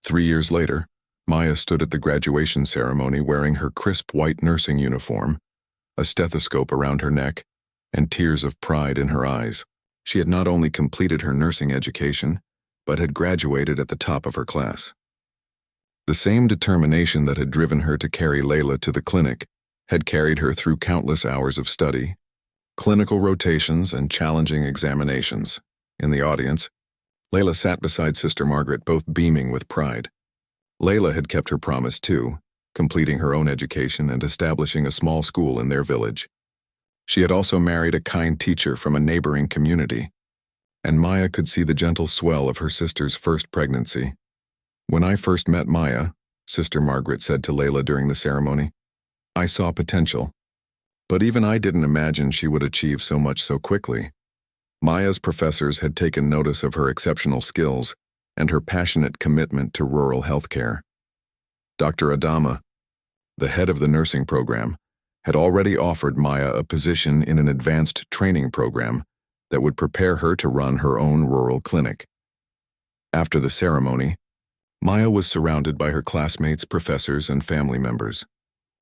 3 years later, Maya stood at the graduation ceremony wearing her crisp white nursing uniform, a stethoscope around her neck, and tears of pride in her eyes. She had not only completed her nursing education, but had graduated at the top of her class. The same determination that had driven her to carry Layla to the clinic had carried her through countless hours of study, clinical rotations, and challenging examinations. In the audience, Layla sat beside Sister Margaret, both beaming with pride. Layla had kept her promise too, completing her own education and establishing a small school in their village. She had also married a kind teacher from a neighboring community, and Maya could see the gentle swell of her sister's first pregnancy. "When I first met Maya," Sister Margaret said to Layla during the ceremony, "I saw potential. But even I didn't imagine she would achieve so much so quickly." Maya's professors had taken notice of her exceptional skills and her passionate commitment to rural healthcare. Dr. Adama, the head of the nursing program, had already offered Maya a position in an advanced training program that would prepare her to run her own rural clinic. After the ceremony, Maya was surrounded by her classmates, professors, and family members.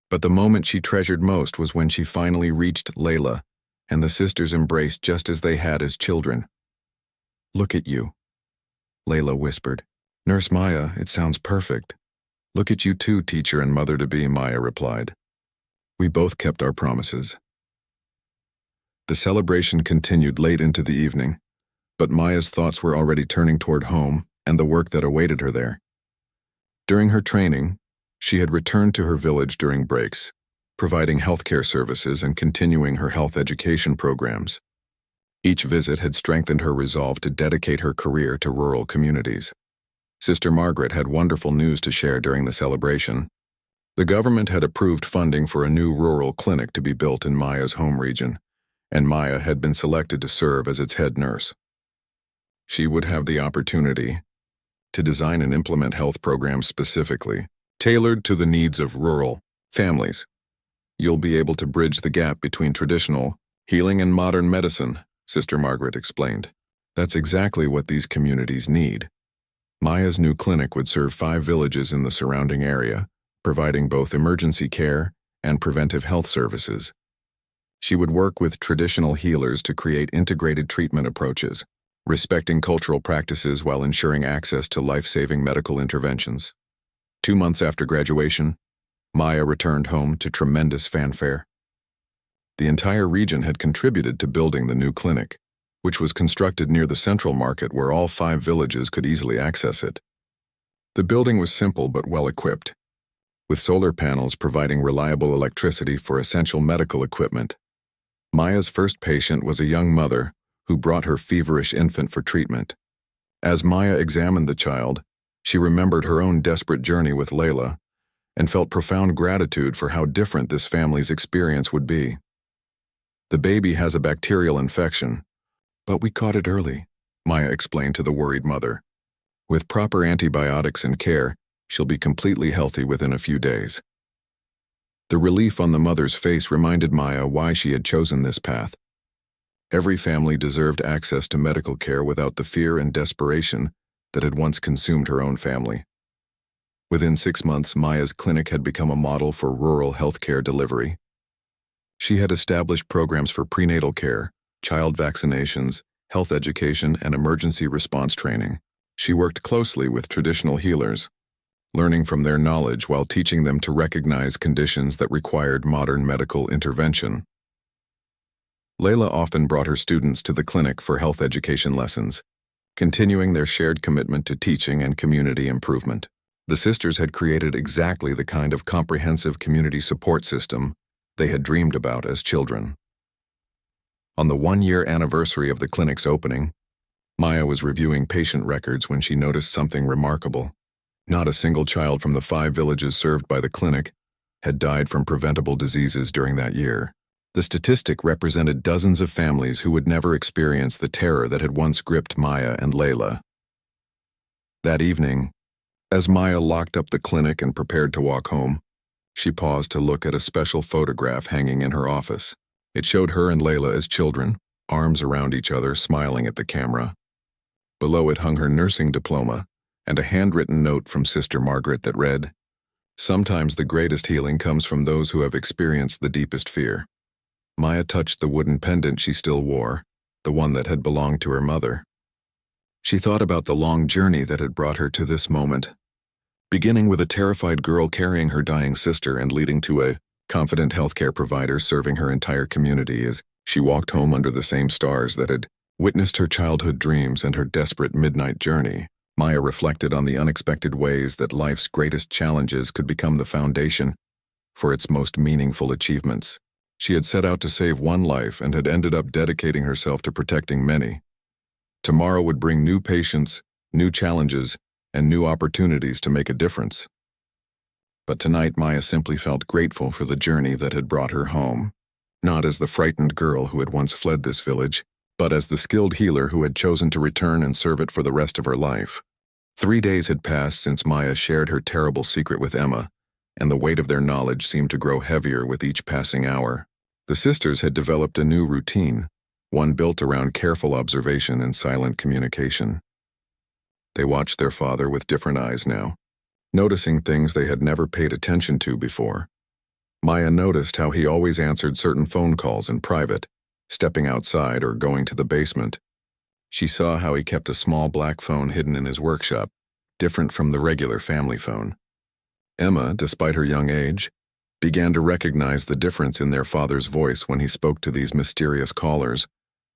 But the moment she treasured most was when she finally reached Layla, and the sisters embraced just as they had as children. "Look at you," Layla whispered. "Nurse Maya, it sounds perfect." "Look at you too, teacher and mother-to-be," Maya replied. "We both kept our promises." The celebration continued late into the evening, but Maya's thoughts were already turning toward home and the work that awaited her there. During her training, she had returned to her village during breaks, providing healthcare services and continuing her health education programs. Each visit had strengthened her resolve to dedicate her career to rural communities. Sister Margaret had wonderful news to share during the celebration. The government had approved funding for a new rural clinic to be built in Maya's home region, and Maya had been selected to serve as its head nurse. She would have the opportunity to design and implement health programs specifically tailored to the needs of rural families. "You'll be able to bridge the gap between traditional healing and modern medicine," Sister Margaret explained. "That's exactly what these communities need." Maya's new clinic would serve 5 villages in the surrounding area, providing both emergency care and preventive health services. She would work with traditional healers to create integrated treatment approaches, respecting cultural practices while ensuring access to life-saving medical interventions. 2 months after graduation, Maya returned home to tremendous fanfare. The entire region had contributed to building the new clinic, which was constructed near the central market where all 5 villages could easily access it. The building was simple but well-equipped, with solar panels providing reliable electricity for essential medical equipment. Maya's first patient was a young mother who brought her feverish infant for treatment. As Maya examined the child, she remembered her own desperate journey with Layla and felt profound gratitude for how different this family's experience would be. "The baby has a bacterial infection, but we caught it early," Maya explained to the worried mother. "With proper antibiotics and care, she'll be completely healthy within a few days." The relief on the mother's face reminded Maya why she had chosen this path. Every family deserved access to medical care without the fear and desperation that had once consumed her own family. Within 6 months, Maya's clinic had become a model for rural healthcare delivery. She had established programs for prenatal care, child vaccinations, health education, and emergency response training. She worked closely with traditional healers, learning from their knowledge while teaching them to recognize conditions that required modern medical intervention. Layla often brought her students to the clinic for health education lessons, continuing their shared commitment to teaching and community improvement. The sisters had created exactly the kind of comprehensive community support system they had dreamed about as children. On the 1-year anniversary of the clinic's opening, Maya was reviewing patient records when she noticed something remarkable. Not a single child from the 5 villages served by the clinic had died from preventable diseases during that year. The statistic represented dozens of families who would never experience the terror that had once gripped Maya and Layla. That evening, as Maya locked up the clinic and prepared to walk home, she paused to look at a special photograph hanging in her office. It showed her and Layla as children, arms around each other, smiling at the camera. Below it hung her nursing diploma and a handwritten note from Sister Margaret that read, "Sometimes the greatest healing comes from those who have experienced the deepest fear." Maya touched the wooden pendant she still wore, the one that had belonged to her mother. She thought about the long journey that had brought her to this moment, beginning with a terrified girl carrying her dying sister and leading to a confident healthcare provider serving her entire community as she walked home under the same stars that had witnessed her childhood dreams and her desperate midnight journey. Maya reflected on the unexpected ways that life's greatest challenges could become the foundation for its most meaningful achievements. She had set out to save one life and had ended up dedicating herself to protecting many. Tomorrow would bring new patients, new challenges, and new opportunities to make a difference. But tonight Maya simply felt grateful for the journey that had brought her home, not as the frightened girl who had once fled this village, but as the skilled healer who had chosen to return and serve it for the rest of her life. 3 days had passed since Maya shared her terrible secret with Emma, and the weight of their knowledge seemed to grow heavier with each passing hour. The sisters had developed a new routine, one built around careful observation and silent communication. They watched their father with different eyes now, noticing things they had never paid attention to before. Maya noticed how he always answered certain phone calls in private, stepping outside or going to the basement. She saw how he kept a small black phone hidden in his workshop, different from the regular family phone. Emma, despite her young age, began to recognize the difference in their father's voice when he spoke to these mysterious callers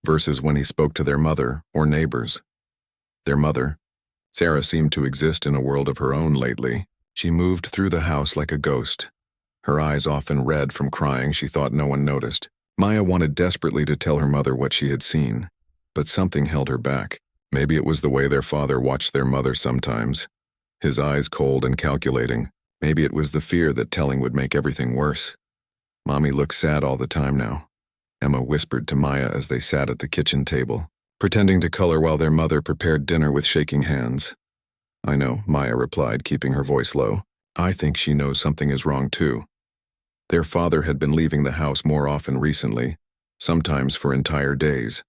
versus when he spoke to their mother or neighbors. Their mother, Sarah, seemed to exist in a world of her own lately. She moved through the house like a ghost, her eyes often red from crying she thought no one noticed. Maya wanted desperately to tell her mother what she had seen, but something held her back. Maybe it was the way their father watched their mother sometimes, his eyes cold and calculating. Maybe it was the fear that telling would make everything worse. "Mommy looks sad all the time now," Emma whispered to Maya as they sat at the kitchen table, pretending to color while their mother prepared dinner with shaking hands. "I know," Maya replied, keeping her voice low. "I think she knows something is wrong too." Their father had been leaving the house more often recently, sometimes for entire days.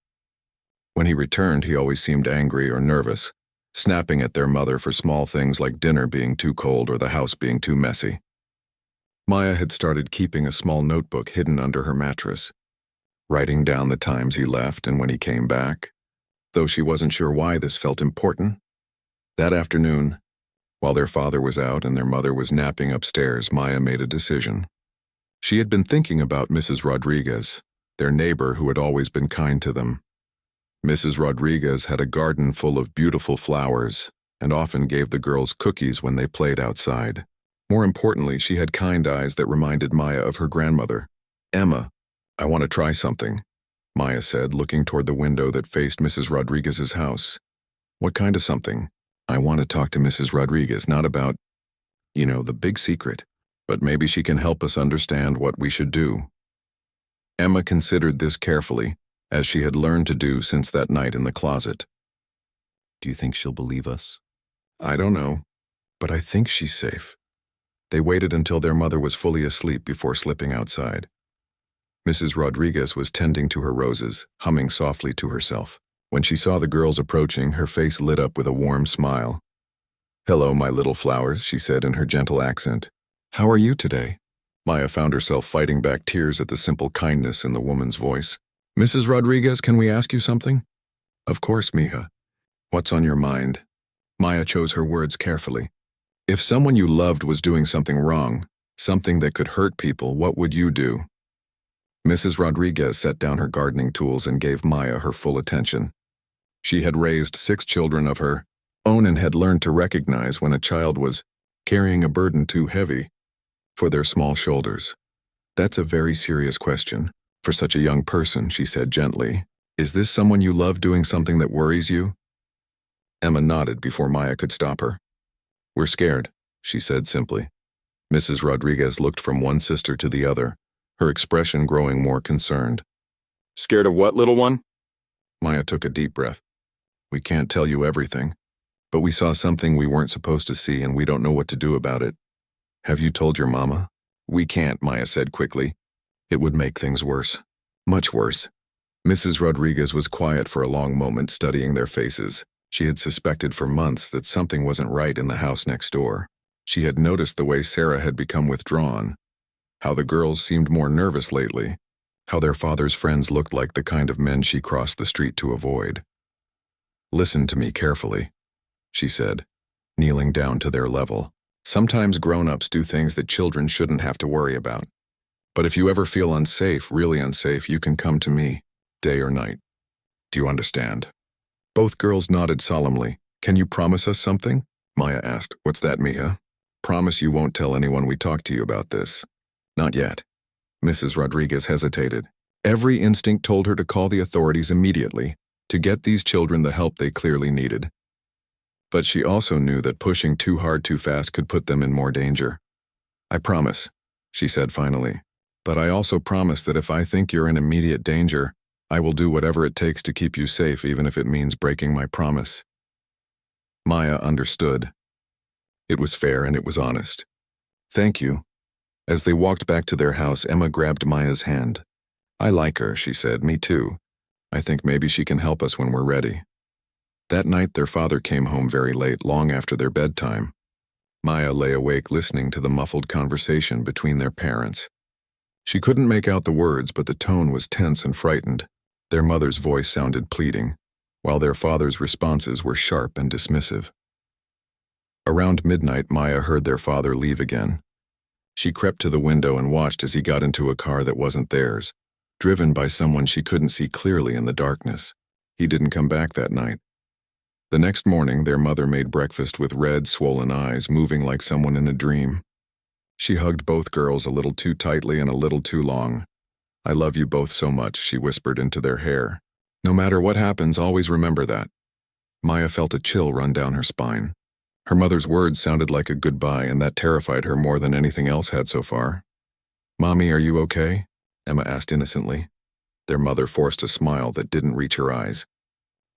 When he returned, he always seemed angry or nervous, snapping at their mother for small things like dinner being too cold or the house being too messy. Maya had started keeping a small notebook hidden under her mattress, writing down the times he left and when he came back, though she wasn't sure why this felt important. That afternoon, while their father was out and their mother was napping upstairs, Maya made a decision. She had been thinking about Mrs. Rodriguez, their neighbor who had always been kind to them. Mrs. Rodriguez had a garden full of beautiful flowers and often gave the girls cookies when they played outside. More importantly, she had kind eyes that reminded Maya of her grandmother. "Emma, I want to try something," Maya said, looking toward the window that faced Mrs. Rodriguez's house. "What kind of something?" "I want to talk to Mrs. Rodriguez, not about, the big secret, but maybe she can help us understand what we should do." Emma considered this carefully, as she had learned to do since that night in the closet. "Do you think she'll believe us?" "I don't know, but I think she's safe." They waited until their mother was fully asleep before slipping outside. Mrs. Rodriguez was tending to her roses, humming softly to herself. When she saw the girls approaching, her face lit up with a warm smile. "Hello, my little flowers," she said in her gentle accent. "How are you today?" Maya found herself fighting back tears at the simple kindness in the woman's voice. "Mrs. Rodriguez, can we ask you something?" "Of course, mija. What's on your mind?" Maya chose her words carefully. "If someone you loved was doing something wrong, something that could hurt people, what would you do?" Mrs. Rodriguez set down her gardening tools and gave Maya her full attention. She had raised 6 children of her own and had learned to recognize when a child was carrying a burden too heavy for their small shoulders. "That's a very serious question for such a young person," she said gently. "Is this someone you love doing something that worries you?" Emma nodded before Maya could stop her. "We're scared," she said simply. Mrs. Rodriguez looked from one sister to the other, her expression growing more concerned. "Scared of what, little one?" Maya took a deep breath. "We can't tell you everything, but we saw something we weren't supposed to see and we don't know what to do about it. Have you told your mama?" "We can't," Maya said quickly. "It would make things worse. Much worse." Mrs. Rodriguez was quiet for a long moment, studying their faces. She had suspected for months that something wasn't right in the house next door. She had noticed the way Sarah had become withdrawn, how the girls seemed more nervous lately, how their father's friends looked like the kind of men she crossed the street to avoid. "Listen to me carefully," she said, kneeling down to their level. "Sometimes grown-ups do things that children shouldn't have to worry about. But if you ever feel unsafe, really unsafe, you can come to me, day or night. Do you understand?" Both girls nodded solemnly. "Can you promise us something?" Maya asked. "What's that, Mia?" "Promise you won't tell anyone we talk to you about this." "Not yet." Mrs. Rodriguez hesitated. Every instinct told her to call the authorities immediately, to get these children the help they clearly needed. But she also knew that pushing too hard too fast could put them in more danger. "I promise," she said finally. "But I also promise that if I think you're in immediate danger, I will do whatever it takes to keep you safe, even if it means breaking my promise." Maya understood. It was fair and it was honest. "Thank you." As they walked back to their house, Emma grabbed Maya's hand. "I like her," she said. "Me too. I think maybe she can help us when we're ready." That night their father came home very late, long after their bedtime. Maya lay awake listening to the muffled conversation between their parents. She couldn't make out the words, but the tone was tense and frightened. Their mother's voice sounded pleading, while their father's responses were sharp and dismissive. Around midnight, Maya heard their father leave again. She crept to the window and watched as he got into a car that wasn't theirs, driven by someone she couldn't see clearly in the darkness. He didn't come back that night. The next morning, their mother made breakfast with red, swollen eyes, moving like someone in a dream. She hugged both girls a little too tightly and a little too long. "I love you both so much," she whispered into their hair. "No matter what happens, always remember that." Maya felt a chill run down her spine. Her mother's words sounded like a goodbye, and that terrified her more than anything else had so far. "Mommy, are you okay?" Emma asked innocently. Their mother forced a smile that didn't reach her eyes.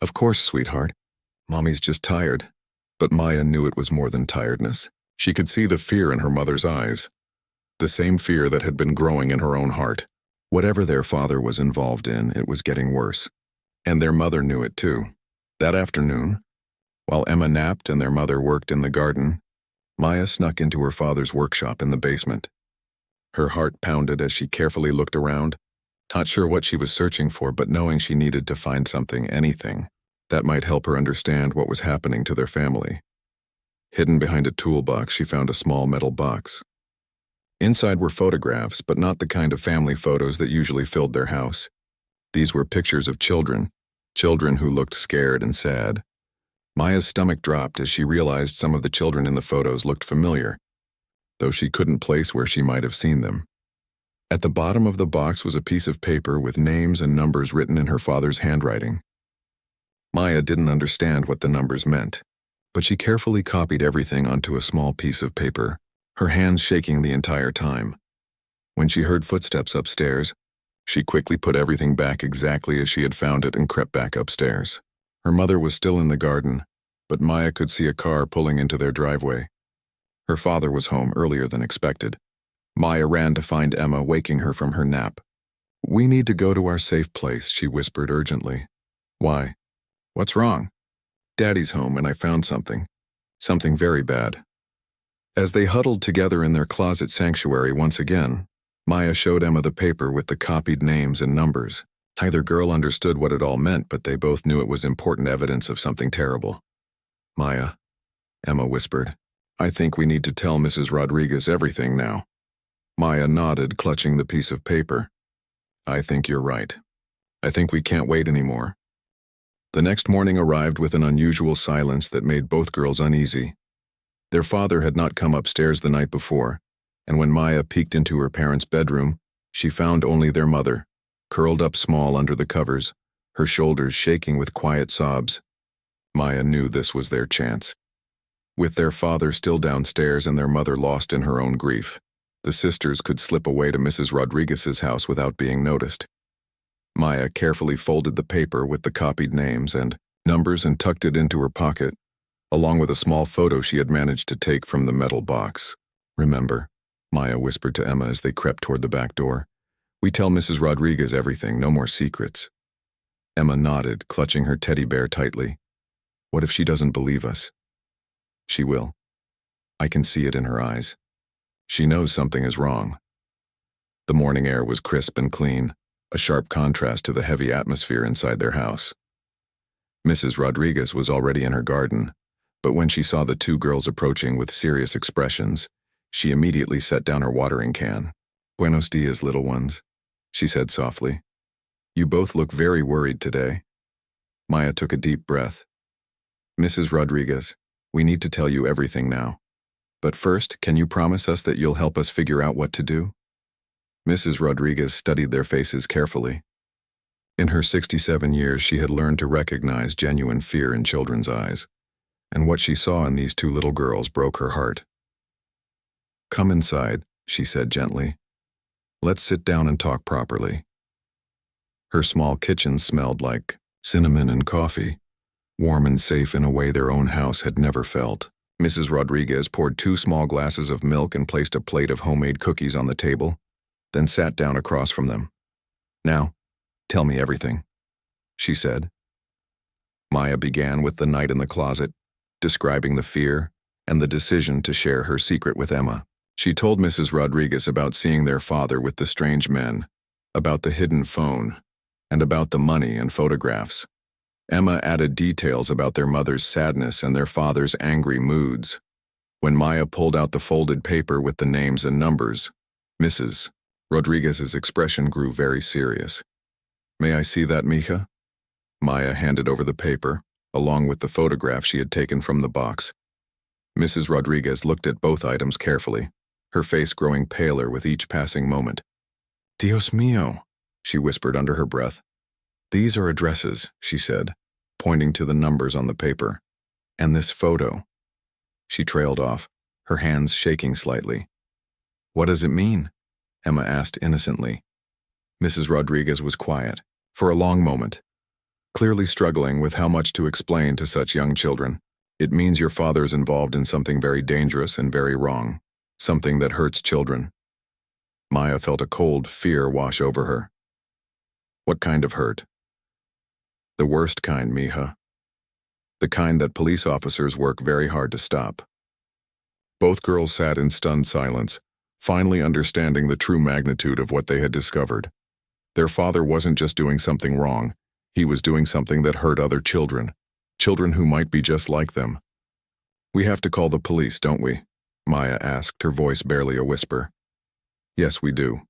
"Of course, sweetheart. Mommy's just tired." But Maya knew it was more than tiredness. She could see the fear in her mother's eyes, the same fear that had been growing in her own heart. Whatever their father was involved in, it was getting worse. And their mother knew it too. That afternoon, while Emma napped and their mother worked in the garden, Maya snuck into her father's workshop in the basement. Her heart pounded as she carefully looked around, not sure what she was searching for, but knowing she needed to find something, anything, that might help her understand what was happening to their family. Hidden behind a toolbox, she found a small metal box. Inside were photographs, but not the kind of family photos that usually filled their house. These were pictures of children who looked scared and sad. Maya's stomach dropped as she realized some of the children in the photos looked familiar, though she couldn't place where she might have seen them. At the bottom of the box was a piece of paper with names and numbers written in her father's handwriting. Maya didn't understand what the numbers meant, but she carefully copied everything onto a small piece of paper, her hands shaking the entire time. When she heard footsteps upstairs, she quickly put everything back exactly as she had found it and crept back upstairs. Her mother was still in the garden, but Maya could see a car pulling into their driveway. Her father was home earlier than expected. Maya ran to find Emma, waking her from her nap. "We need to go to our safe place," she whispered urgently. "Why? What's wrong?" "Daddy's home and I found something. Something very bad." As they huddled together in their closet sanctuary once again, Maya showed Emma the paper with the copied names and numbers. Neither girl understood what it all meant, but they both knew it was important evidence of something terrible. "Maya," Emma whispered, "I think we need to tell Mrs. Rodriguez everything now." Maya nodded, clutching the piece of paper. "I think you're right. I think we can't wait anymore." The next morning arrived with an unusual silence that made both girls uneasy. Their father had not come upstairs the night before, and when Maya peeked into her parents' bedroom, she found only their mother, curled up small under the covers, her shoulders shaking with quiet sobs. Maya knew this was their chance. With their father still downstairs and their mother lost in her own grief, the sisters could slip away to Mrs. Rodriguez's house without being noticed. Maya carefully folded the paper with the copied names and numbers and tucked it into her pocket, along with a small photo she had managed to take from the metal box. "Remember," Maya whispered to Emma as they crept toward the back door, "we tell Mrs. Rodriguez everything, no more secrets." Emma nodded, clutching her teddy bear tightly. What if she doesn't believe us? She will. I can see it in her eyes. She knows something is wrong. The morning air was crisp and clean, a sharp contrast to the heavy atmosphere inside their house. Mrs. Rodriguez was already in her garden, but when she saw the two girls approaching with serious expressions, she immediately set down her watering can. "Buenos dias, little ones," she said softly. "You both look very worried today." Maya took a deep breath. "Mrs. Rodriguez, we need to tell you everything now. But first, can you promise us that you'll help us figure out what to do?" Mrs. Rodriguez studied their faces carefully. In her 67 years, she had learned to recognize genuine fear in children's eyes, and what she saw in these two little girls broke her heart. "Come inside," she said gently. "Let's sit down and talk properly." Her small kitchen smelled like cinnamon and coffee, warm and safe in a way their own house had never felt. Mrs. Rodriguez poured 2 small glasses of milk and placed a plate of homemade cookies on the table, then sat down across from them. "Now, tell me everything," she said. Maya began with the night in the closet, describing the fear and the decision to share her secret with Emma. She told Mrs. Rodriguez about seeing their father with the strange men, about the hidden phone, and about the money and photographs. Emma added details about their mother's sadness and their father's angry moods. When Maya pulled out the folded paper with the names and numbers, Mrs. Rodriguez's expression grew very serious. "May I see that, mija?" Maya handed over the paper, along with the photograph she had taken from the box. Mrs. Rodriguez looked at both items carefully, her face growing paler with each passing moment. "Dios mío," she whispered under her breath. "These are addresses," she said, pointing to the numbers on the paper. "And this photo." She trailed off, her hands shaking slightly. "What does it mean?" Emma asked innocently. Mrs. Rodriguez was quiet for a long moment, clearly struggling with how much to explain to such young children. "It means your father's involved in something very dangerous and very wrong, something that hurts children." Maya felt a cold fear wash over her. "What kind of hurt?" "The worst kind, mija. The kind that police officers work very hard to stop." Both girls sat in stunned silence, finally understanding the true magnitude of what they had discovered. Their father wasn't just doing something wrong, he was doing something that hurt other children, children who might be just like them. "We have to call the police, don't we?" Maya asked, her voice barely a whisper. "Yes, we do.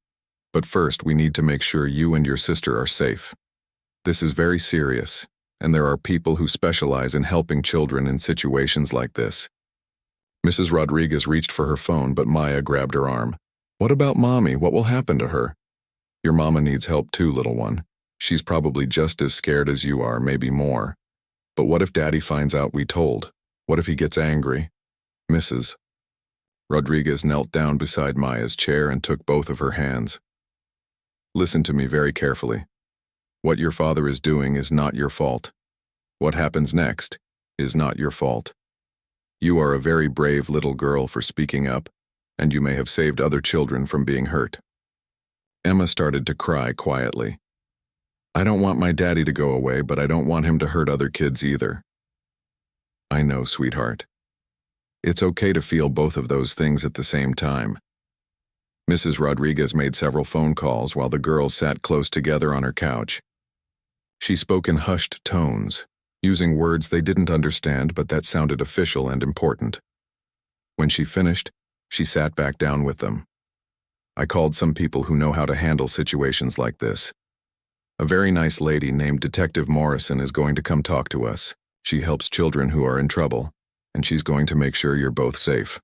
But first, we need to make sure you and your sister are safe. This is very serious, and there are people who specialize in helping children in situations like this." Mrs. Rodriguez reached for her phone, but Maya grabbed her arm. "What about Mommy? What will happen to her?" "Your mama needs help too, little one. She's probably just as scared as you are, maybe more. But what if Daddy finds out we told? What if he gets angry?" Mrs. Rodriguez knelt down beside Maya's chair and took both of her hands. "Listen to me very carefully. What your father is doing is not your fault. What happens next is not your fault. You are a very brave little girl for speaking up, and you may have saved other children from being hurt." Emma started to cry quietly. "I don't want my daddy to go away, but I don't want him to hurt other kids either." "I know, sweetheart. It's okay to feel both of those things at the same time." Mrs. Rodriguez made several phone calls while the girls sat close together on her couch. She spoke in hushed tones, using words they didn't understand but that sounded official and important. When she finished, she sat back down with them. "I called some people who know how to handle situations like this. A very nice lady named Detective Morrison is going to come talk to us. She helps children who are in trouble, and she's going to make sure you're both safe."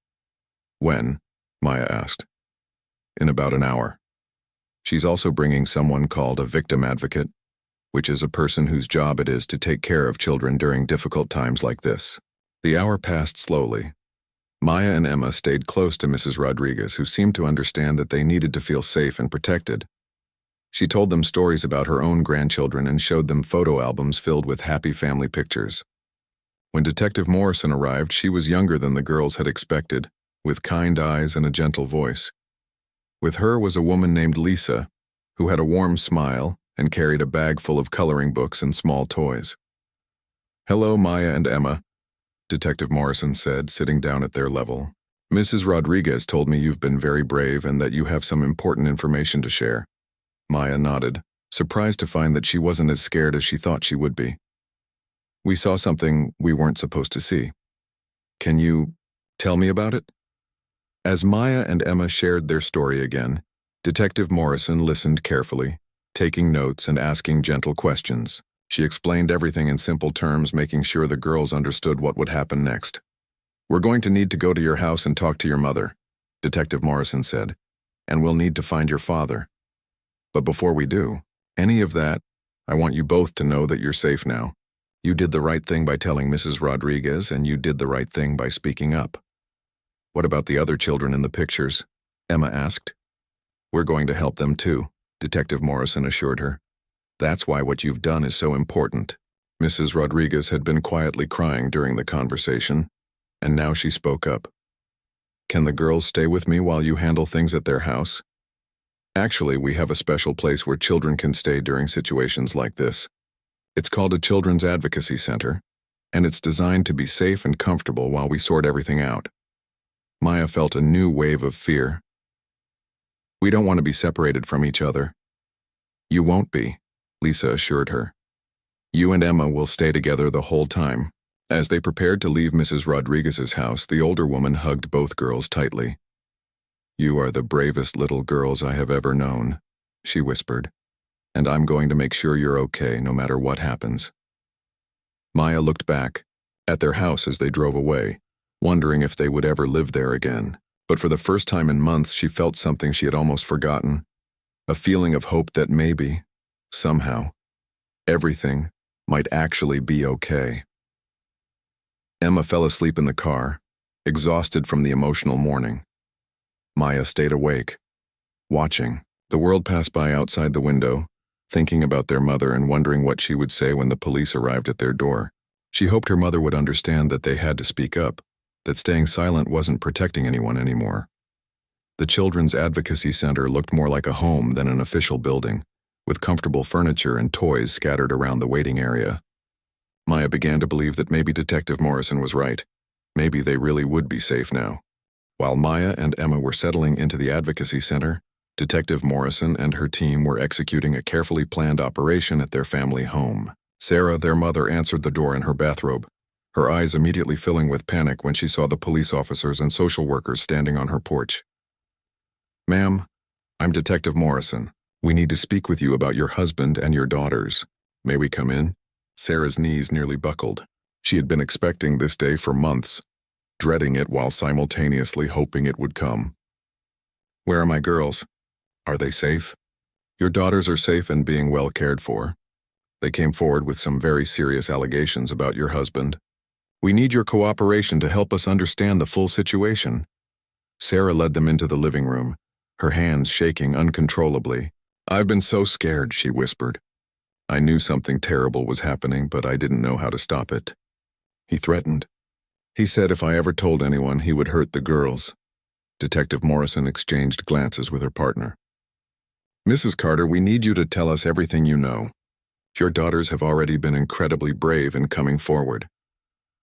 "When?" Maya asked. "In about an hour. She's also bringing someone called a victim advocate, which is a person whose job it is to take care of children during difficult times like this." The hour passed slowly. Maya and Emma stayed close to Mrs. Rodriguez, who seemed to understand that they needed to feel safe and protected. She told them stories about her own grandchildren and showed them photo albums filled with happy family pictures. When Detective Morrison arrived, she was younger than the girls had expected, with kind eyes and a gentle voice. With her was a woman named Lisa, who had a warm smile and carried a bag full of coloring books and small toys. Hello, Maya and Emma, Detective Morrison said, sitting down at their level. Mrs. Rodriguez told me you've been very brave and that you have some important information to share. Maya nodded, surprised to find that she wasn't as scared as she thought she would be. We saw something we weren't supposed to see. Can you tell me about it? As Maya and Emma shared their story again, Detective Morrison listened carefully, taking notes and asking gentle questions. She explained everything in simple terms, making sure the girls understood what would happen next. We're going to need to go to your house and talk to your mother, Detective Morrison said, and we'll need to find your father. But before we do any of that, I want you both to know that you're safe now. You did the right thing by telling Mrs. Rodriguez, and you did the right thing by speaking up. What about the other children in the pictures? Emma asked. We're going to help them too, Detective Morrison assured her. That's why what you've done is so important. Mrs. Rodriguez had been quietly crying during the conversation, and now she spoke up. Can the girls stay with me while you handle things at their house? Actually, we have a special place where children can stay during situations like this. It's called a Children's Advocacy Center, and it's designed to be safe and comfortable while we sort everything out. Maya felt a new wave of fear. We don't want to be separated from each other. You won't be, Lisa assured her. You and Emma will stay together the whole time. As they prepared to leave Mrs. Rodriguez's house, the older woman hugged both girls tightly. You are the bravest little girls I have ever known, she whispered, and I'm going to make sure you're okay no matter what happens. Maya looked back at their house as they drove away, wondering if they would ever live there again. But for the first time in months, she felt something she had almost forgotten, a feeling of hope that maybe, somehow, everything might actually be okay. Emma fell asleep in the car, exhausted from the emotional morning. Maya stayed awake, watching the world pass by outside the window, thinking about their mother and wondering what she would say when the police arrived at their door. She hoped her mother would understand that they had to speak up, that staying silent wasn't protecting anyone anymore. The Children's Advocacy Center looked more like a home than an official building, with comfortable furniture and toys scattered around the waiting area. Maya began to believe that maybe Detective Morrison was right. Maybe they really would be safe now. While Maya and Emma were settling into the Advocacy Center, Detective Morrison and her team were executing a carefully planned operation at their family home. Sarah, their mother, answered the door in her bathrobe, her eyes immediately filling with panic when she saw the police officers and social workers standing on her porch. Ma'am, I'm Detective Morrison. We need to speak with you about your husband and your daughters. May we come in? Sarah's knees nearly buckled. She had been expecting this day for months, dreading it while simultaneously hoping it would come. Where are my girls? Are they safe? Your daughters are safe and being well cared for. They came forward with some very serious allegations about your husband. We need your cooperation to help us understand the full situation. Sarah led them into the living room, her hands shaking uncontrollably. I've been so scared, she whispered. I knew something terrible was happening, but I didn't know how to stop it. He threatened. He said if I ever told anyone, he would hurt the girls. Detective Morrison exchanged glances with her partner. Mrs. Carter, we need you to tell us everything you know. Your daughters have already been incredibly brave in coming forward.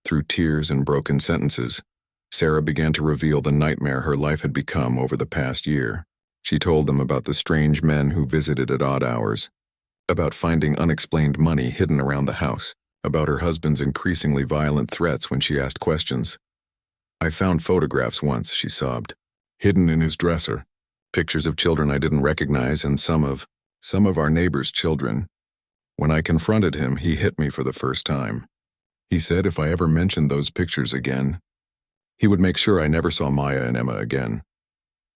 Through tears and broken sentences, Sarah began to reveal the nightmare her life had become over the past year. She told them about the strange men who visited at odd hours, about finding unexplained money hidden around the house, about her husband's increasingly violent threats when she asked questions. I found photographs once, she sobbed, hidden in his dresser, pictures of children I didn't recognize and some of our neighbors' children. When I confronted him, he hit me for the first time. He said if I ever mentioned those pictures again, he would make sure I never saw Maya and Emma again.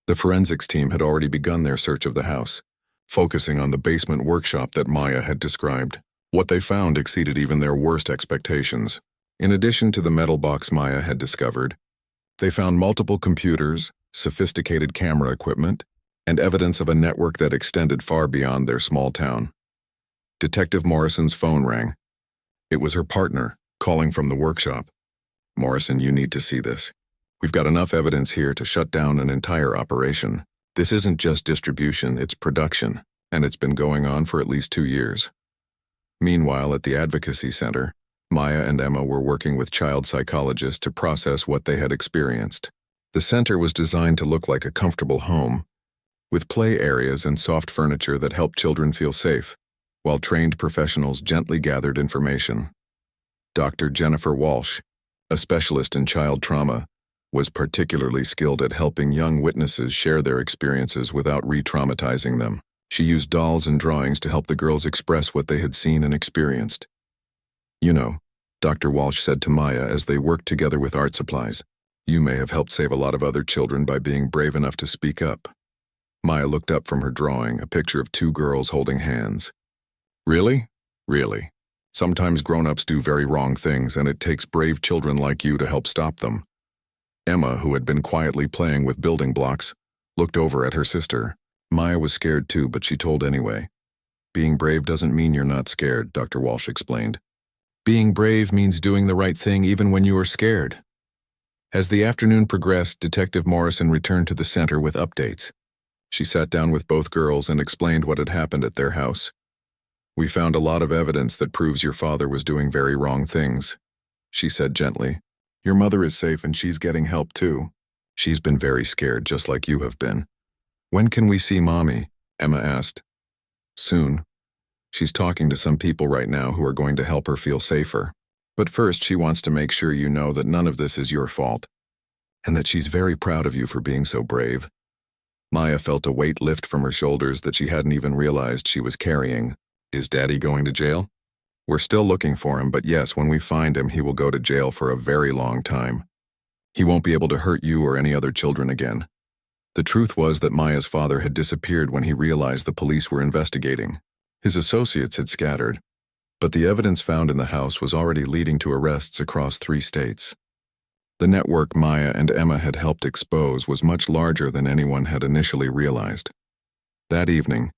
The forensics team had already begun their search of the house, focusing on the basement workshop that Maya had described. What they found exceeded even their worst expectations. In addition to the metal box Maya had discovered, they found multiple computers, sophisticated camera equipment, and evidence of a network that extended far beyond their small town. Detective Morrison's phone rang. It was her partner, calling from the workshop. Morrison, you need to see this. We've got enough evidence here to shut down an entire operation. This isn't just distribution, it's production, and it's been going on for at least 2 years. Meanwhile, at the Advocacy Center, Maya and Emma were working with child psychologists to process what they had experienced. The center was designed to look like a comfortable home, with play areas and soft furniture that helped children feel safe, while trained professionals gently gathered information. Dr. Jennifer Walsh, a specialist in child trauma, was particularly skilled at helping young witnesses share their experiences without re-traumatizing them. She used dolls and drawings to help the girls express what they had seen and experienced. "You know," Dr. Walsh said to Maya as they worked together with art supplies, "you may have helped save a lot of other children by being brave enough to speak up." Maya looked up from her drawing, a picture of two girls holding hands. "Really? Really. Sometimes grown-ups do very wrong things, and it takes brave children like you to help stop them." Emma, who had been quietly playing with building blocks, looked over at her sister. Maya was scared too, but she told anyway. "Being brave doesn't mean you're not scared," Dr. Walsh explained. "Being brave means doing the right thing even when you are scared." As the afternoon progressed, Detective Morrison returned to the center with updates. She sat down with both girls and explained what had happened at their house. "We found a lot of evidence that proves your father was doing very wrong things," she said gently. "Your mother is safe and she's getting help too. She's been very scared, just like you have been." "When can we see Mommy?" Emma asked. "Soon. She's talking to some people right now who are going to help her feel safer. But first she wants to make sure you know that none of this is your fault, and that she's very proud of you for being so brave." Maya felt a weight lift from her shoulders that she hadn't even realized she was carrying. "Is Daddy going to jail?" "We're still looking for him, but yes, when we find him, he will go to jail for a very long time. He won't be able to hurt you or any other children again." The truth was that Maya's father had disappeared when he realized the police were investigating. His associates had scattered, but the evidence found in the house was already leading to arrests across 3 states. The network Maya and Emma had helped expose was much larger than anyone had initially realized. That evening,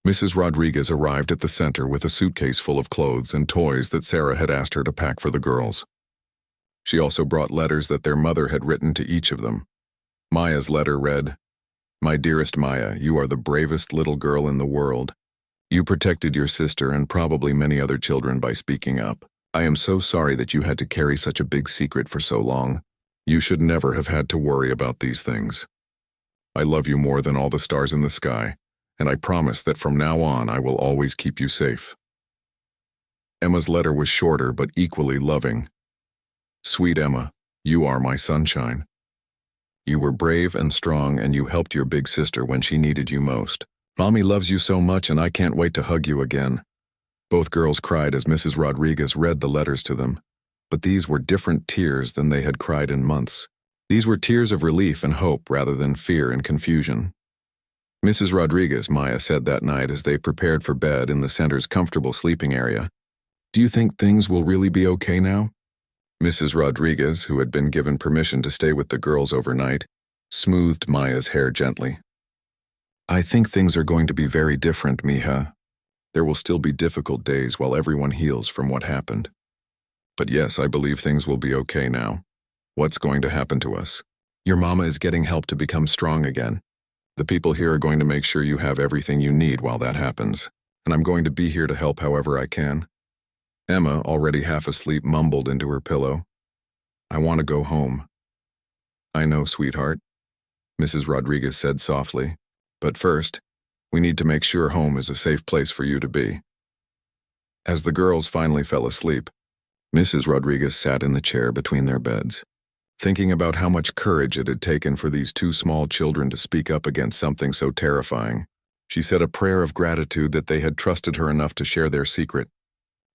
Mrs. Rodriguez arrived at the center with a suitcase full of clothes and toys that Sarah had asked her to pack for the girls. She also brought letters that their mother had written to each of them. Maya's letter read, "My dearest Maya, you are the bravest little girl in the world. You protected your sister and probably many other children by speaking up. I am so sorry that you had to carry such a big secret for so long. You should never have had to worry about these things. I love you more than all the stars in the sky, and I promise that from now on I will always keep you safe." Emma's letter was shorter but equally loving. "Sweet Emma, you are my sunshine. You were brave and strong, and you helped your big sister when she needed you most. Mommy loves you so much, and I can't wait to hug you again." Both girls cried as Mrs. Rodriguez read the letters to them, but these were different tears than they had cried in months. These were tears of relief and hope rather than fear and confusion. "Mrs. Rodriguez," Maya said that night as they prepared for bed in the center's comfortable sleeping area, "do you think things will really be okay now?" Mrs. Rodriguez, who had been given permission to stay with the girls overnight, smoothed Maya's hair gently. "I think things are going to be very different, mija. There will still be difficult days while everyone heals from what happened. But yes, I believe things will be okay now. What's going to happen to us? Your mama is getting help to become strong again. The people here are going to make sure you have everything you need while that happens, and I'm going to be here to help however I can." Emma, already half asleep, mumbled into her pillow, "I want to go home." "I know, sweetheart," Mrs. Rodriguez said softly, "but first, we need to make sure home is a safe place for you to be." As the girls finally fell asleep, Mrs. Rodriguez sat in the chair between their beds, thinking about how much courage it had taken for these 2 small children to speak up against something so terrifying. She said a prayer of gratitude that they had trusted her enough to share their secret,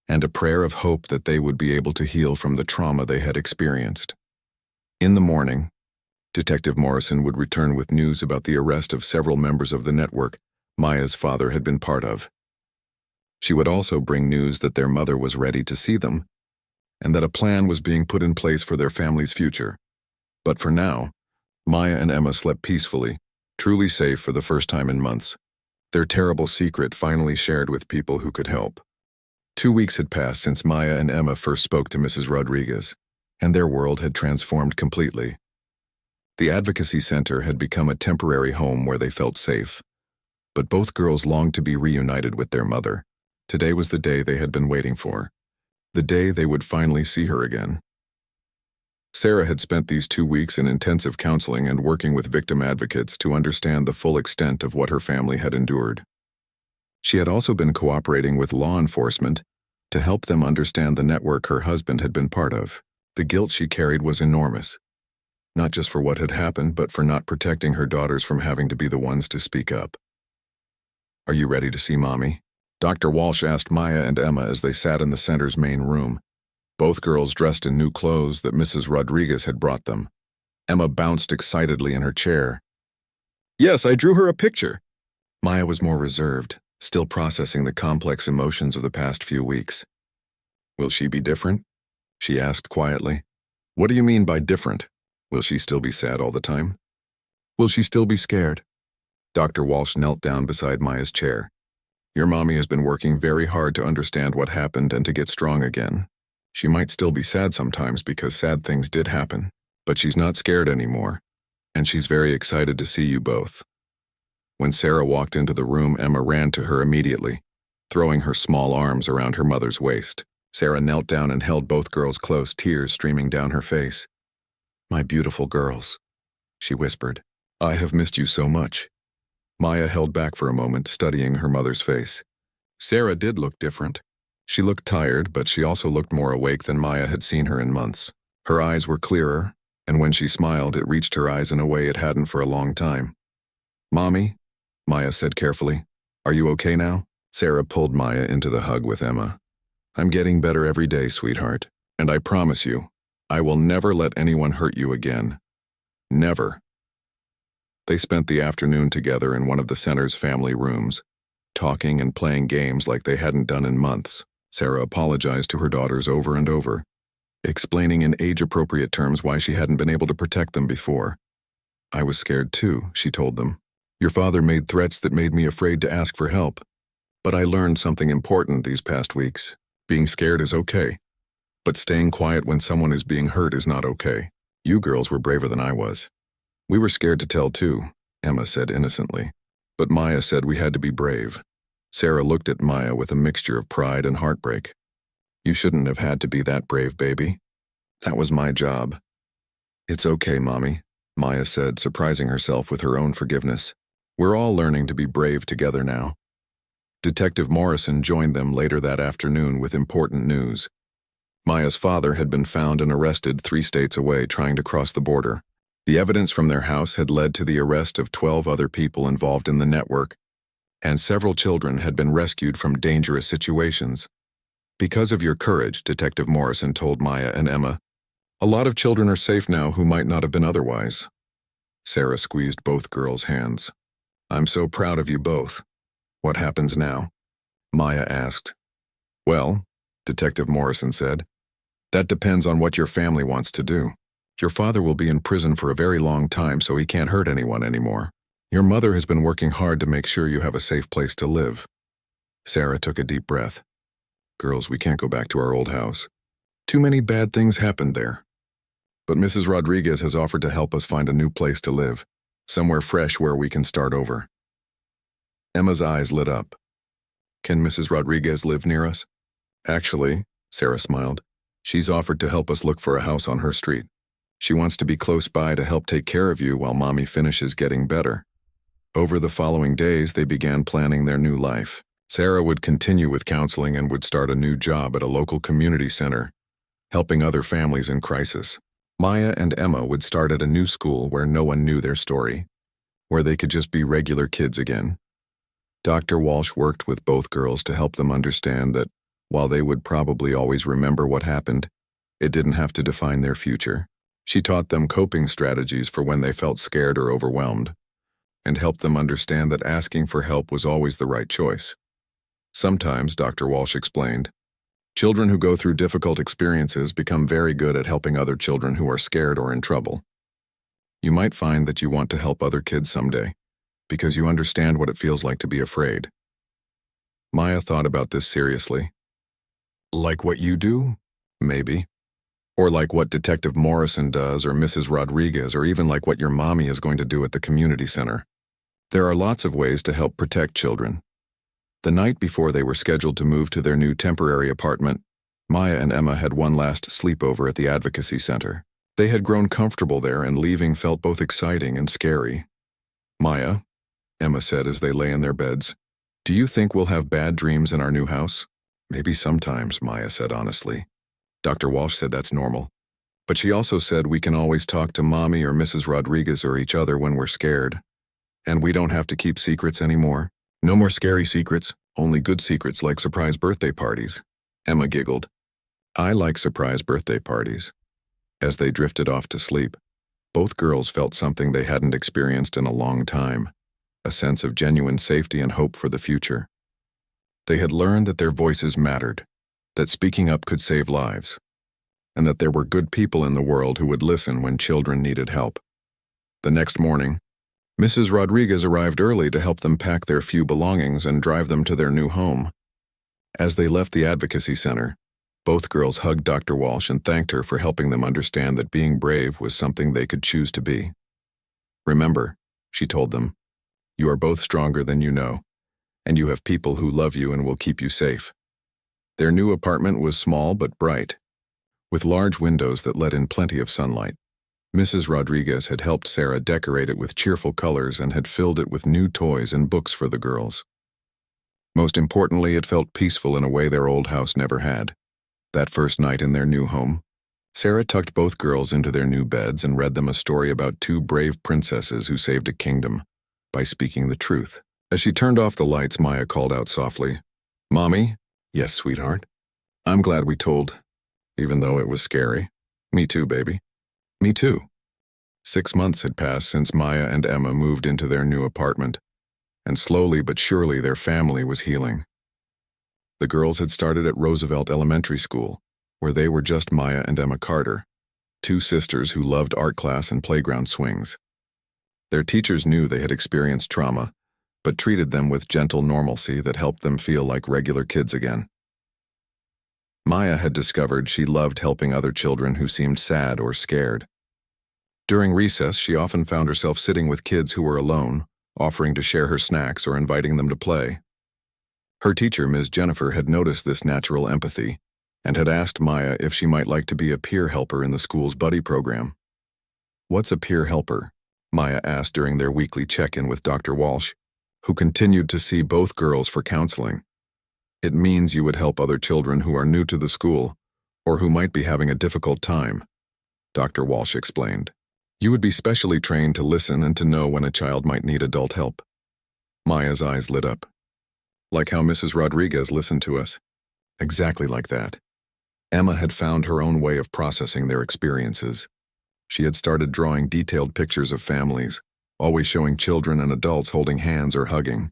and a prayer of hope that they would be able to heal from the trauma they had experienced. In the morning, Detective Morrison would return with news about the arrest of several members of the network Maya's father had been part of. She would also bring news that their mother was ready to see them, and that a plan was being put in place for their family's future. But for now, Maya and Emma slept peacefully, truly safe for the first time in months, their terrible secret finally shared with people who could help. 2 weeks had passed since Maya and Emma first spoke to Mrs. Rodriguez, and their world had transformed completely. The Advocacy Center had become a temporary home where they felt safe, but both girls longed to be reunited with their mother. Today was the day they had been waiting for. the day they would finally see her again. Sarah had spent these 2 weeks in intensive counseling and working with victim advocates to understand the full extent of what her family had endured. She had also been cooperating with law enforcement to help them understand the network her husband had been part of. The guilt she carried was enormous, not just for what had happened, but for not protecting her daughters from having to be the ones to speak up. "Are you ready to see Mommy?" Dr. Walsh asked Maya and Emma as they sat in the center's main room, both girls dressed in new clothes that Mrs. Rodriguez had brought them. Emma bounced excitedly in her chair. "Yes, I drew her a picture." Maya was more reserved, still processing the complex emotions of the past few weeks. "Will she be different?" she asked quietly. "What do you mean by different? Will she still be sad all the time? Will she still be scared?" Dr. Walsh knelt down beside Maya's chair. "Your mommy has been working very hard to understand what happened and to get strong again. She might still be sad sometimes because sad things did happen, but she's not scared anymore, and she's very excited to see you both." When Sarah walked into the room, Emma ran to her immediately, throwing her small arms around her mother's waist. Sarah knelt down and held both girls close, tears streaming down her face. "My beautiful girls," she whispered. "I have missed you so much." Maya held back for a moment, studying her mother's face. Sarah did look different. She looked tired, but she also looked more awake than Maya had seen her in months. Her eyes were clearer, and when she smiled, it reached her eyes in a way it hadn't for a long time. "Mommy," Maya said carefully, "are you okay now?" Sarah pulled Maya into the hug with Emma. "I'm getting better every day, sweetheart, and I promise you, I will never let anyone hurt you again. Never." They spent the afternoon together in one of the center's family rooms, talking and playing games like they hadn't done in months. Sarah apologized to her daughters over and over, explaining in age-appropriate terms why she hadn't been able to protect them before. "I was scared too," she told them. "Your father made threats that made me afraid to ask for help. But I learned something important these past weeks. Being scared is okay, but staying quiet when someone is being hurt is not okay. You girls were braver than I was." "We were scared to tell too," Emma said innocently. "But Maya said we had to be brave." Sarah looked at Maya with a mixture of pride and heartbreak. "You shouldn't have had to be that brave, baby. That was my job." "It's okay, Mommy," Maya said, surprising herself with her own forgiveness. "We're all learning to be brave together now." Detective Morrison joined them later that afternoon with important news. Maya's father had been found and arrested 3 states away trying to cross the border. The evidence from their house had led to the arrest of 12 other people involved in the network, and several children had been rescued from dangerous situations. "Because of your courage," Detective Morrison told Maya and Emma, "a lot of children are safe now who might not have been otherwise." Sarah squeezed both girls' hands. "I'm so proud of you both. What happens now?" Maya asked. "Well," Detective Morrison said, "that depends on what your family wants to do. Your father will be in prison for a very long time, so he can't hurt anyone anymore. Your mother has been working hard to make sure you have a safe place to live." Sarah took a deep breath. "Girls, we can't go back to our old house. Too many bad things happened there. But Mrs. Rodriguez has offered to help us find a new place to live, somewhere fresh where we can start over." Emma's eyes lit up. "Can Mrs. Rodriguez live near us?" "Actually," Sarah smiled, "she's offered to help us look for a house on her street. She wants to be close by to help take care of you while Mommy finishes getting better." Over the following days, they began planning their new life. Sarah would continue with counseling and would start a new job at a local community center, helping other families in crisis. Maya and Emma would start at a new school where no one knew their story, where they could just be regular kids again. Dr. Walsh worked with both girls to help them understand that, while they would probably always remember what happened, it didn't have to define their future. She taught them coping strategies for when they felt scared or overwhelmed, and helped them understand that asking for help was always the right choice. Sometimes, Dr. Walsh explained, children who go through difficult experiences become very good at helping other children who are scared or in trouble. You might find that you want to help other kids someday, because you understand what it feels like to be afraid. Maya thought about this seriously. Like what you do? Maybe. Or like what Detective Morrison does, or Mrs. Rodriguez, or even like what your mommy is going to do at the community center. There are lots of ways to help protect children. The night before they were scheduled to move to their new temporary apartment, Maya and Emma had one last sleepover at the advocacy center. They had grown comfortable there, and leaving felt both exciting and scary. "Maya," Emma said as they lay in their beds, "do you think we'll have bad dreams in our new house?" "Maybe sometimes," Maya said honestly. Dr. Walsh said that's normal. But she also said we can always talk to Mommy or Mrs. Rodriguez or each other when we're scared. And we don't have to keep secrets anymore. No more scary secrets, only good secrets like surprise birthday parties. Emma giggled. I like surprise birthday parties. As they drifted off to sleep, both girls felt something they hadn't experienced in a long time, a sense of genuine safety and hope for the future. They had learned that their voices mattered, that speaking up could save lives, and that there were good people in the world who would listen when children needed help. The next morning, Mrs. Rodriguez arrived early to help them pack their few belongings and drive them to their new home. As they left the advocacy center, both girls hugged Dr. Walsh and thanked her for helping them understand that being brave was something they could choose to be. "Remember," she told them, "you are both stronger than you know, and you have people who love you and will keep you safe." Their new apartment was small but bright, with large windows that let in plenty of sunlight. Mrs. Rodriguez had helped Sarah decorate it with cheerful colors and had filled it with new toys and books for the girls. Most importantly, it felt peaceful in a way their old house never had. That first night in their new home, Sarah tucked both girls into their new beds and read them a story about two brave princesses who saved a kingdom by speaking the truth. As she turned off the lights, Maya called out softly, "Mommy?" "Yes, sweetheart." "I'm glad we told, even though it was scary." "Me too, baby." "Me too." 6 months had passed since Maya and Emma moved into their new apartment, and slowly but surely their family was healing. The girls had started at Roosevelt Elementary School, where they were just Maya and Emma Carter, two sisters who loved art class and playground swings. Their teachers knew they had experienced trauma, but treated them with gentle normalcy that helped them feel like regular kids again. Maya had discovered she loved helping other children who seemed sad or scared. During recess, she often found herself sitting with kids who were alone, offering to share her snacks or inviting them to play. Her teacher, Ms. Jennifer, had noticed this natural empathy and had asked Maya if she might like to be a peer helper in the school's buddy program. "What's a peer helper?" Maya asked during their weekly check-in with Dr. Walsh, who continued to see both girls for counseling. "It means you would help other children who are new to the school or who might be having a difficult time," Dr. Walsh explained. "You would be specially trained to listen and to know when a child might need adult help." Maya's eyes lit up. "Like how Mrs. Rodriguez listened to us." Exactly like that. Emma had found her own way of processing their experiences. She had started drawing detailed pictures of families, always showing children and adults holding hands or hugging.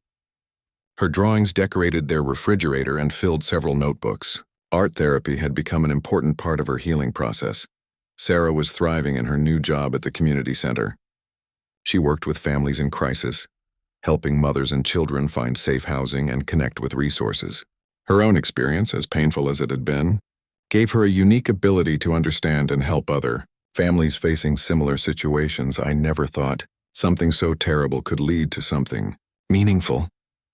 Her drawings decorated their refrigerator and filled several notebooks. Art therapy had become an important part of her healing process. Sarah was thriving in her new job at the community center. She worked with families in crisis, helping mothers and children find safe housing and connect with resources. Her own experience, as painful as it had been, gave her a unique ability to understand and help other families facing similar situations. "I never thought something so terrible could lead to something meaningful,"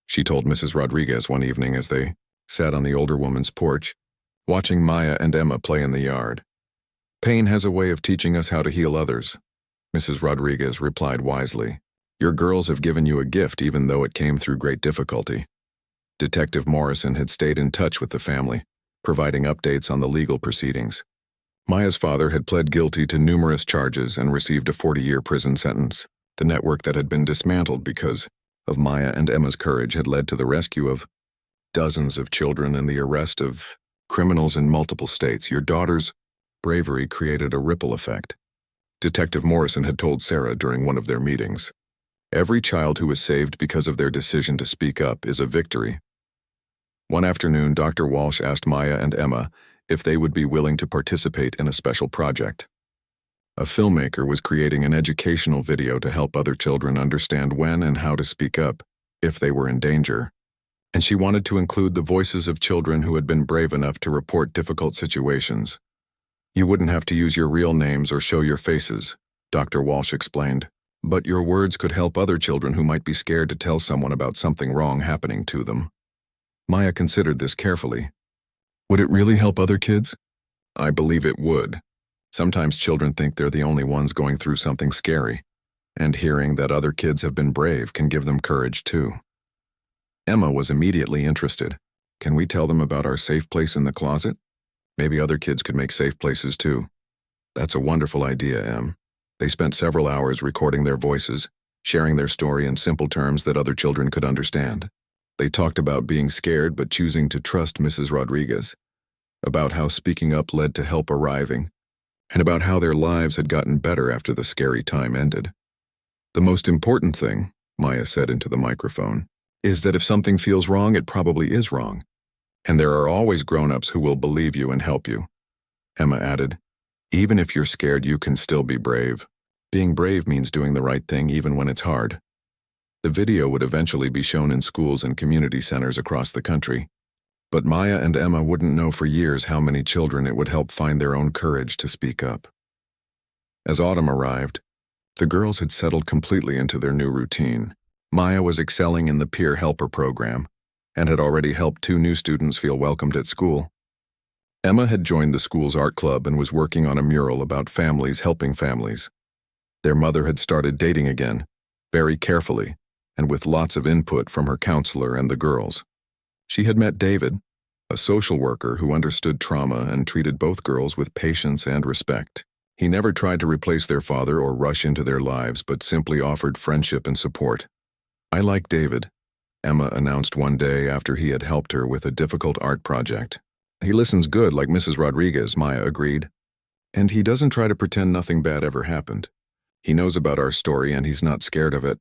she told Mrs. Rodriguez one evening as they sat on the older woman's porch, watching Maya and Emma play in the yard. "Pain has a way of teaching us how to heal others," Mrs. Rodriguez replied wisely. "Your girls have given you a gift even though it came through great difficulty." Detective Morrison had stayed in touch with the family, providing updates on the legal proceedings. Maya's father had pled guilty to numerous charges and received a 40-year prison sentence. The network that had been dismantled because of Maya and Emma's courage had led to the rescue of dozens of children and the arrest of criminals in multiple states. Your daughter's bravery created a ripple effect, Detective Morrison had told Sarah during one of their meetings. Every child who is saved because of their decision to speak up is a victory. One afternoon, Dr. Walsh asked Maya and Emma if they would be willing to participate in a special project. A filmmaker was creating an educational video to help other children understand when and how to speak up if they were in danger, and she wanted to include the voices of children who had been brave enough to report difficult situations. "You wouldn't have to use your real names or show your faces," Dr. Walsh explained, "but your words could help other children who might be scared to tell someone about something wrong happening to them." Maya considered this carefully. Would it really help other kids? I believe it would. Sometimes children think they're the only ones going through something scary, and hearing that other kids have been brave can give them courage too. Emma was immediately interested. Can we tell them about our safe place in the closet? Maybe other kids could make safe places too. That's a wonderful idea, Em. They spent several hours recording their voices, sharing their story in simple terms that other children could understand. They talked about being scared but choosing to trust Mrs. Rodriguez, about how speaking up led to help arriving, and about how their lives had gotten better after the scary time ended. The most important thing, Maya said into the microphone, is that if something feels wrong, it probably is wrong. And there are always grown-ups who will believe you and help you. Emma added, even if you're scared, you can still be brave. Being brave means doing the right thing even when it's hard. The video would eventually be shown in schools and community centers across the country. But Maya and Emma wouldn't know for years how many children it would help find their own courage to speak up. As autumn arrived, the girls had settled completely into their new routine. Maya was excelling in the peer helper program and had already helped 2 new students feel welcomed at school. Emma had joined the school's art club and was working on a mural about families helping families. Their mother had started dating again, very carefully, and with lots of input from her counselor and the girls. She had met David, a social worker who understood trauma and treated both girls with patience and respect. He never tried to replace their father or rush into their lives, but simply offered friendship and support. I like David, Emma announced one day after he had helped her with a difficult art project. He listens good like Mrs. Rodriguez, Maya agreed. And he doesn't try to pretend nothing bad ever happened. He knows about our story and he's not scared of it.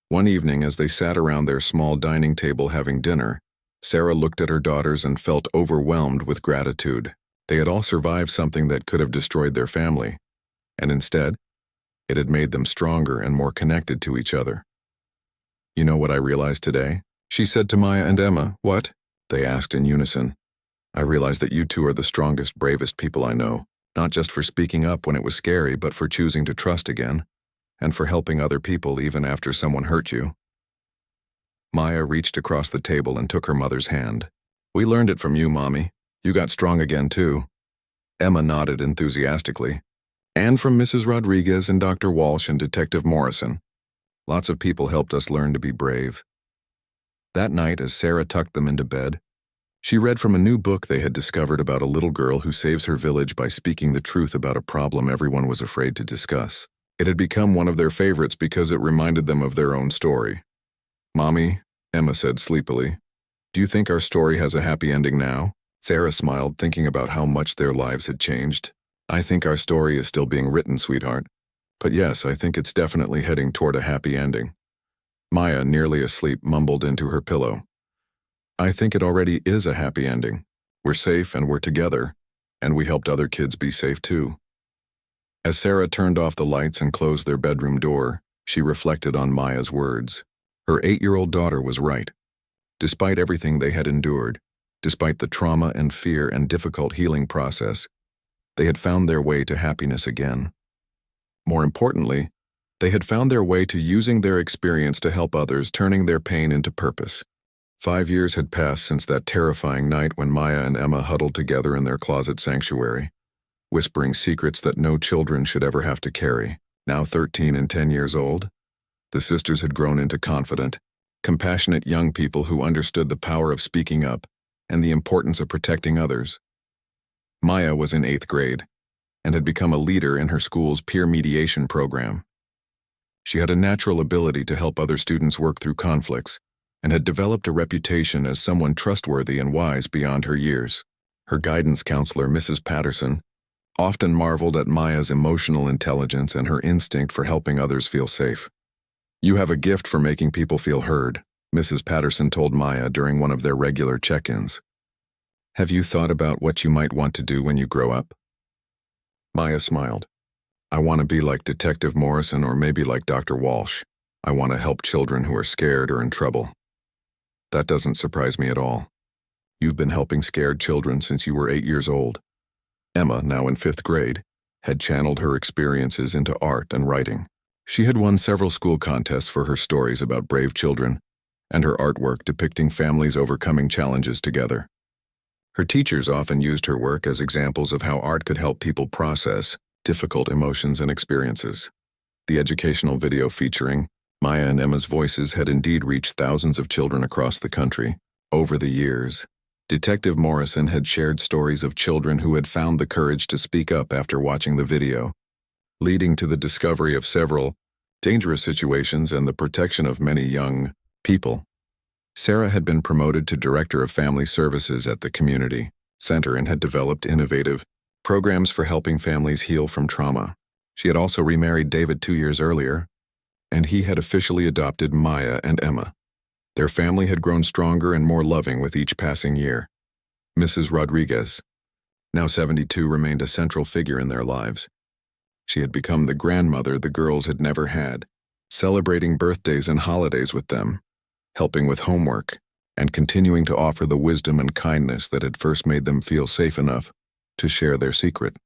One evening, as they sat around their small dining table having dinner, Sarah looked at her daughters and felt overwhelmed with gratitude. They had all survived something that could have destroyed their family, and instead, it had made them stronger and more connected to each other. You know what I realized today? She said to Maya and Emma. What? They asked in unison. I realized that you two are the strongest, bravest people I know, not just for speaking up when it was scary, but for choosing to trust again, and for helping other people even after someone hurt you. Maya reached across the table and took her mother's hand. We learned it from you, Mommy. You got strong again, too. Emma nodded enthusiastically. And from Mrs. Rodriguez and Dr. Walsh and Detective Morrison. Lots of people helped us learn to be brave. That night, as Sarah tucked them into bed, she read from a new book they had discovered about a little girl who saves her village by speaking the truth about a problem everyone was afraid to discuss. It had become one of their favorites because it reminded them of their own story. Mommy, Emma said sleepily, do you think our story has a happy ending now? Sarah smiled, thinking about how much their lives had changed. I think our story is still being written, sweetheart. But yes, I think it's definitely heading toward a happy ending. Maya, nearly asleep, mumbled into her pillow. I think it already is a happy ending. We're safe and we're together, and we helped other kids be safe too. As Sarah turned off the lights and closed their bedroom door, she reflected on Maya's words. Her 8-year-old daughter was right. Despite everything they had endured, despite the trauma and fear and difficult healing process, they had found their way to happiness again. More importantly, they had found their way to using their experience to help others, turning their pain into purpose. 5 years had passed since that terrifying night when Maya and Emma huddled together in their closet sanctuary, whispering secrets that no children should ever have to carry. Now 13 and 10 years old, the sisters had grown into confident, compassionate young people who understood the power of speaking up and the importance of protecting others. Maya was in 8th grade and had become a leader in her school's peer mediation program. She had a natural ability to help other students work through conflicts and had developed a reputation as someone trustworthy and wise beyond her years. Her guidance counselor, Mrs. Patterson, often marveled at Maya's emotional intelligence and her instinct for helping others feel safe. You have a gift for making people feel heard, Mrs. Patterson told Maya during one of their regular check-ins. Have you thought about what you might want to do when you grow up? Maya smiled. I want to be like Detective Morrison or maybe like Dr. Walsh. I want to help children who are scared or in trouble. That doesn't surprise me at all. You've been helping scared children since you were 8 years old. Emma, now in 5th grade, had channeled her experiences into art and writing. She had won several school contests for her stories about brave children and her artwork depicting families overcoming challenges together. Her teachers often used her work as examples of how art could help people process difficult emotions and experiences. The educational video featuring Maya and Emma's voices had indeed reached thousands of children across the country. Over the years, Detective Morrison had shared stories of children who had found the courage to speak up after watching the video, leading to the discovery of several dangerous situations and the protection of many young people. Sarah had been promoted to Director of Family Services at the community center and had developed innovative programs for helping families heal from trauma. She had also remarried David 2 years earlier, and he had officially adopted Maya and Emma. Their family had grown stronger and more loving with each passing year. Mrs. Rodriguez, now 72, remained a central figure in their lives. She had become the grandmother the girls had never had, celebrating birthdays and holidays with them, helping with homework, and continuing to offer the wisdom and kindness that had first made them feel safe enough to share their secret.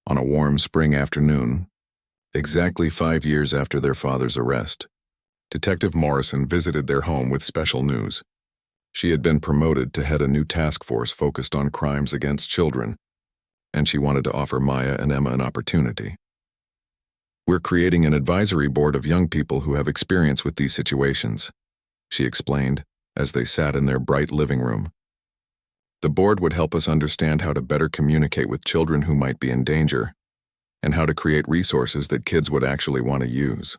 On a warm spring afternoon, exactly 5 years after their father's arrest, Detective Morrison visited their home with special news. She had been promoted to head a new task force focused on crimes against children, and she wanted to offer Maya and Emma an opportunity. "We're creating an advisory board of young people who have experience with these situations," she explained as they sat in their bright living room. "The board would help us understand how to better communicate with children who might be in danger, and how to create resources that kids would actually want to use."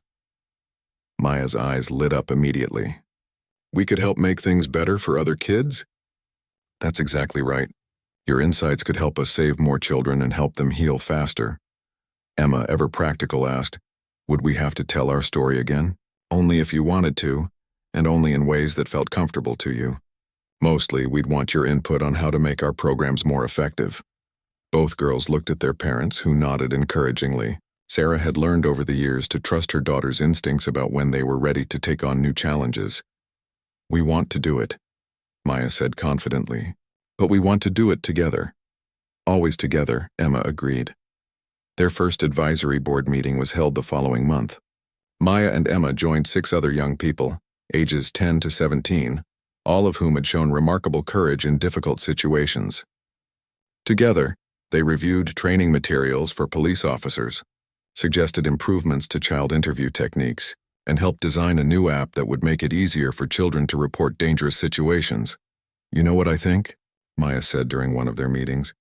Maya's eyes lit up immediately. "We could help make things better for other kids?" "That's exactly right. Your insights could help us save more children and help them heal faster." Emma, ever practical, asked, "Would we have to tell our story again?" "Only if you wanted to, and only in ways that felt comfortable to you. Mostly, we'd want your input on how to make our programs more effective." Both girls looked at their parents, who nodded encouragingly. Sarah had learned over the years to trust her daughter's instincts about when they were ready to take on new challenges. "We want to do it," Maya said confidently. "But we want to do it together." "Always together," Emma agreed. Their first advisory board meeting was held the following month. Maya and Emma joined 6 other young people, ages 10 to 17, all of whom had shown remarkable courage in difficult situations. Together, they reviewed training materials for police officers, suggested improvements to child interview techniques, and helped design a new app that would make it easier for children to report dangerous situations. "You know what I think?" Maya said during one of their meetings.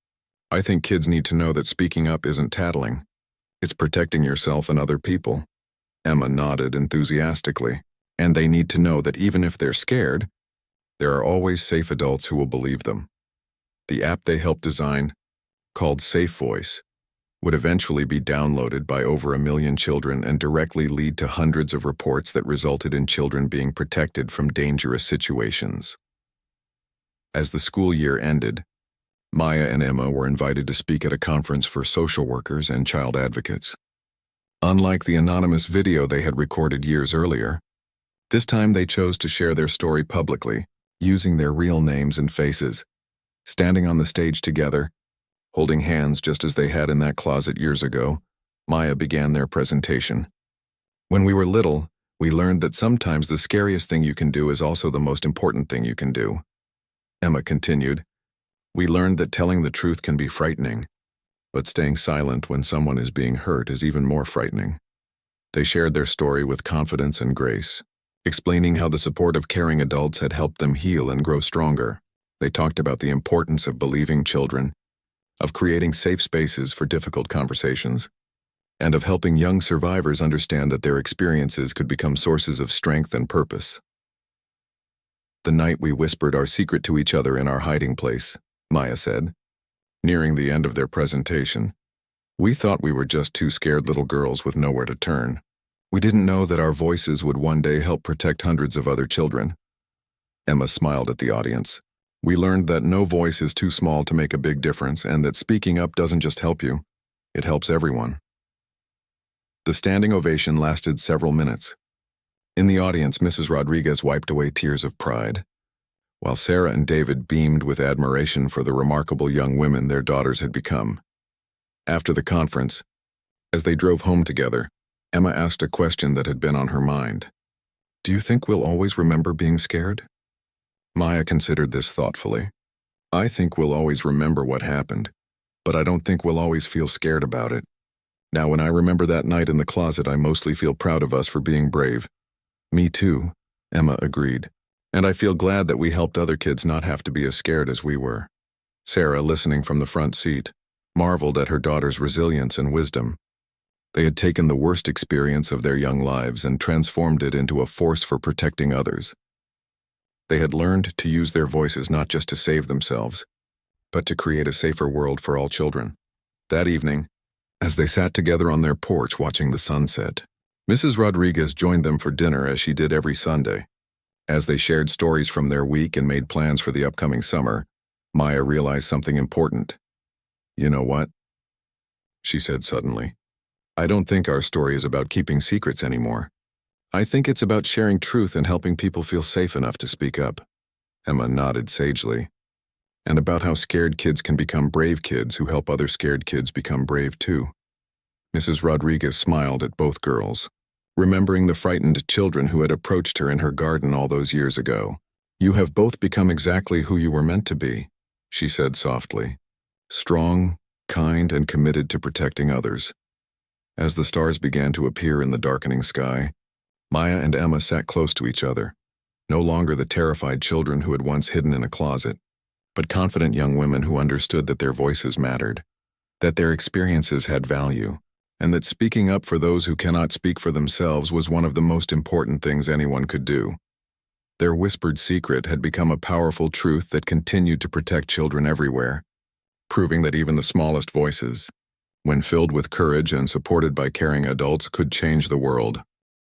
"I think kids need to know that speaking up isn't tattling. It's protecting yourself and other people." Emma nodded enthusiastically. "And they need to know that even if they're scared, there are always safe adults who will believe them." The app they helped design, called Safe Voice, would eventually be downloaded by over 1 million children and directly lead to hundreds of reports that resulted in children being protected from dangerous situations. As the school year ended, Maya and Emma were invited to speak at a conference for social workers and child advocates. Unlike the anonymous video they had recorded years earlier, this time they chose to share their story publicly, using their real names and faces. Standing on the stage together, holding hands just as they had in that closet years ago, Maya began their presentation. "When we were little, we learned that sometimes the scariest thing you can do is also the most important thing you can do." Emma continued, "We learned that telling the truth can be frightening, but staying silent when someone is being hurt is even more frightening." They shared their story with confidence and grace, explaining how the support of caring adults had helped them heal and grow stronger. They talked about the importance of believing children, of creating safe spaces for difficult conversations, and of helping young survivors understand that their experiences could become sources of strength and purpose. "The night we whispered our secret to each other in our hiding place," Maya said, nearing the end of their presentation. "We thought we were just 2 scared little girls with nowhere to turn. We didn't know that our voices would one day help protect hundreds of other children." Emma smiled at the audience. "We learned that no voice is too small to make a big difference, and that speaking up doesn't just help you, it helps everyone." The standing ovation lasted several minutes. In the audience, Mrs. Rodriguez wiped away tears of pride, while Sarah and David beamed with admiration for the remarkable young women their daughters had become. After the conference, as they drove home together, Emma asked a question that had been on her mind. "Do you think we'll always remember being scared?" Maya considered this thoughtfully. I think we'll always remember what happened, but I don't think we'll always feel scared about it. Now, when I remember that night in the closet, I mostly feel proud of us for being brave. Me too, Emma agreed. And I feel glad that we helped other kids not have to be as scared as we were. Sarah, listening from the front seat, marveled at her daughter's resilience and wisdom. They had taken the worst experience of their young lives and transformed it into a force for protecting others. They had learned to use their voices not just to save themselves, but to create a safer world for all children. That evening, as they sat together on their porch watching the sunset, Mrs. Rodriguez joined them for dinner as she did every Sunday. As they shared stories from their week and made plans for the upcoming summer, Maya realized something important. "You know what?" she said suddenly. "I don't think our story is about keeping secrets anymore. I think it's about sharing truth and helping people feel safe enough to speak up." Emma nodded sagely. "And about how scared kids can become brave kids who help other scared kids become brave too." Mrs. Rodriguez smiled at both girls, remembering the frightened children who had approached her in her garden all those years ago. "You have both become exactly who you were meant to be," she said softly. "Strong, kind, and committed to protecting others." As the stars began to appear in the darkening sky, Maya and Emma sat close to each other, no longer the terrified children who had once hidden in a closet, but confident young women who understood that their voices mattered, that their experiences had value, and that speaking up for those who cannot speak for themselves was one of the most important things anyone could do. Their whispered secret had become a powerful truth that continued to protect children everywhere, proving that even the smallest voices, when filled with courage and supported by caring adults, could change the world.